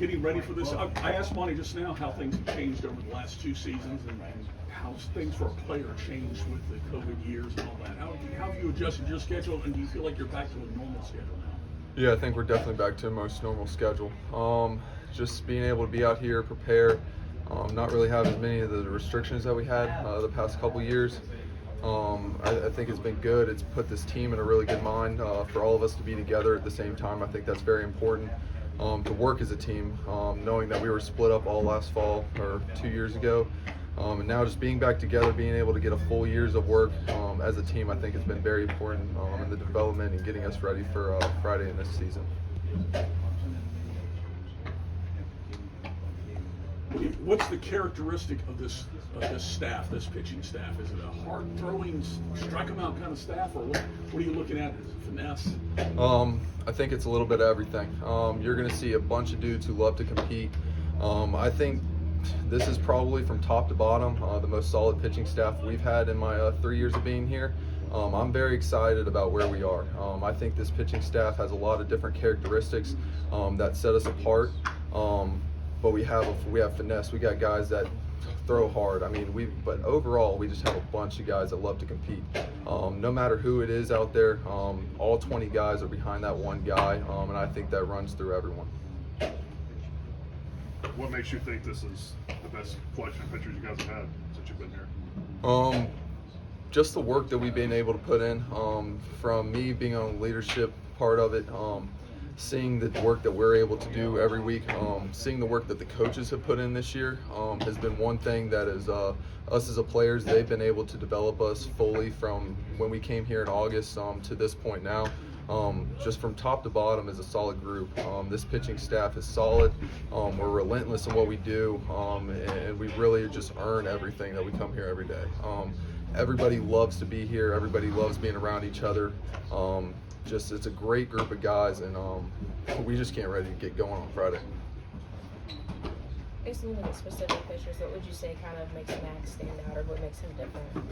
getting ready for this. I asked Monty just now how things have changed over the last 2 seasons and how things for a player changed with the COVID years and all that. How have you adjusted your schedule, and do you feel like you're back to a normal schedule now? Yeah, I think we're definitely back to a most normal schedule. Just being able to be out here, prepare, not really have as many of the restrictions that we had the past couple years. I think it's been good. It's put this team in a really good mind for all of us to be together at the same time. I think that's very important to work as a team, knowing that we were split up all last fall or 2 years ago. And now just being back together, being able to get a full years of work as a team, I think has been very important in the development and getting us ready for Friday in this season. What's the characteristic of this staff, this pitching staff? Is it a hard-throwing, strike-them-out kind of staff, or what are you looking at? Is it finesse? I think it's a little bit of everything. You're going to see a bunch of dudes who love to compete. I think this is probably from top to bottom the most solid pitching staff we've had in my 3 years of being here. I'm very excited about where we are. I think this pitching staff has a lot of different characteristics that set us apart. But we have finesse. We got guys that throw hard. I mean, but overall, we just have a bunch of guys that love to compete. No matter who it is out there, all 20 guys are behind that one guy, and I think that runs through everyone. What makes you think this is the best collection of pitchers you guys have had since you've been here? Just the work that we've been able to put in, from me being on the leadership part of it, seeing the work that we're able to do every week, seeing the work that the coaches have put in this year has been one thing that is us as a players. They've been able to develop us fully from when we came here in August to this point now. Just from top to bottom is a solid group. This pitching staff is solid. We're relentless in what we do, and we really just earn everything that we come here every day. Everybody loves to be here. Everybody loves being around each other. It's a great group of guys, and we just can't ready to get going on Friday. Based on the specific pitchers, what would you say kind of makes Max stand out, or what makes him different?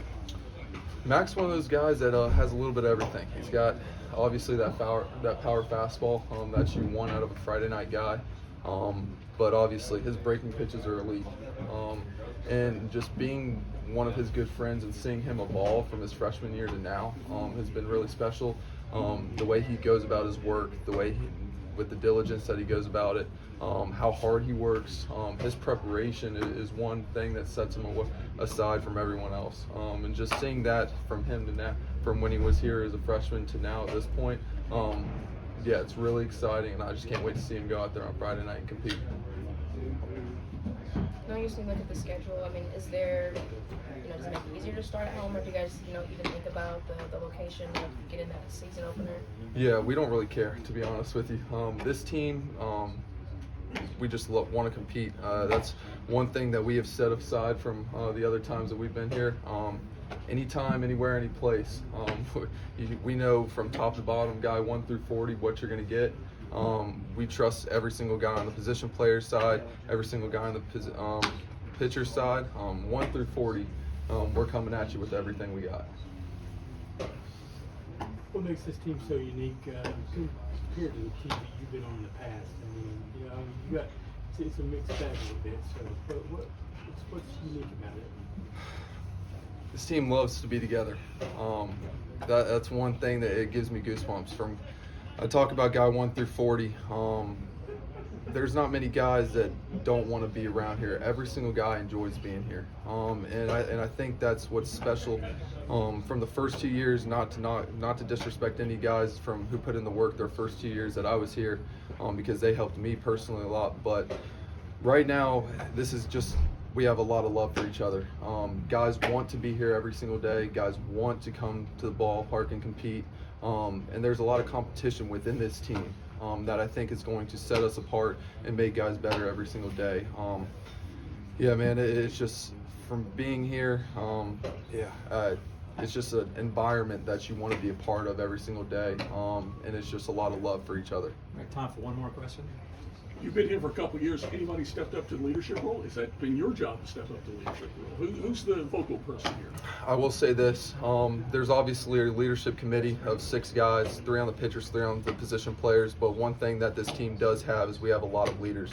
Max, one of those guys that has a little bit of everything. He's got obviously that power fastball that you want out of a Friday night guy, but obviously his breaking pitches are elite. And just being one of his good friends and seeing him evolve from his freshman year to now has been really special. The way he goes about his work, with the diligence that he goes about it, how hard he works, his preparation is one thing that sets him aside from everyone else. And just seeing that from him to now, from when he was here as a freshman to now at this point, yeah, it's really exciting, and I just can't wait to see him go out there on Friday night and compete. Now you look at the schedule. I mean, is there, does it make it easier to start at home, or do you guys, even think about the location of getting that season opener? Yeah, we don't really care, to be honest with you. This team, we just want to compete. That's one thing that we have set aside from the other times that we've been here. Anytime, anywhere, any place. We know from top to bottom, guy 1 through 40, what you're going to get. We trust every single guy on the position player side, every single guy on the pitcher side. 1 through 40, we're coming at you with everything we got. What makes this team so unique compared to the team that you've been on in the past? I mean, it's a mixed bag a little bit. So, but what's unique about it? This team loves to be together. That's one thing that it gives me goosebumps. I talk about guy 1 through 40. There's not many guys that don't want to be around here. Every single guy enjoys being here, and I think that's what's special. From the first 2 years, not to disrespect any guys who put in the work their first 2 years that I was here, because they helped me personally a lot. But right now, this is just, we have a lot of love for each other. Guys want to be here every single day. Guys want to come to the ballpark and compete. And there's a lot of competition within this team that I think is going to set us apart and make guys better every single day. Yeah, man, it's just from being here, it's just an environment that you want to be a part of every single day, and it's just a lot of love for each other. All right, time for one more question. You've been here for a couple of years. Anybody stepped up to the leadership role? Has that been your job to step up to the leadership role? Who's the vocal person here? I will say this, there's obviously a leadership committee of 6 guys, 3 on the pitchers, 3 on the position players, but one thing that this team does have is we have a lot of leaders.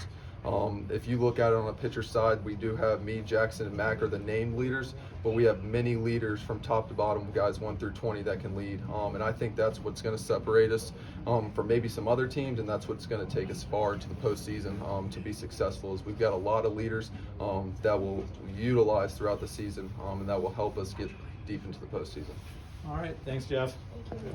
If you look at it on the pitcher side, we do have me, Jackson, and Mac are the named leaders, but we have many leaders from top to bottom, guys 1 through 20 that can lead. And I think that's what's going to separate us from maybe some other teams, and that's what's going to take us far into the postseason to be successful. Is we've got a lot of leaders that will utilize throughout the season, and that will help us get deep into the postseason. All right, thanks, Jeff. Thank you.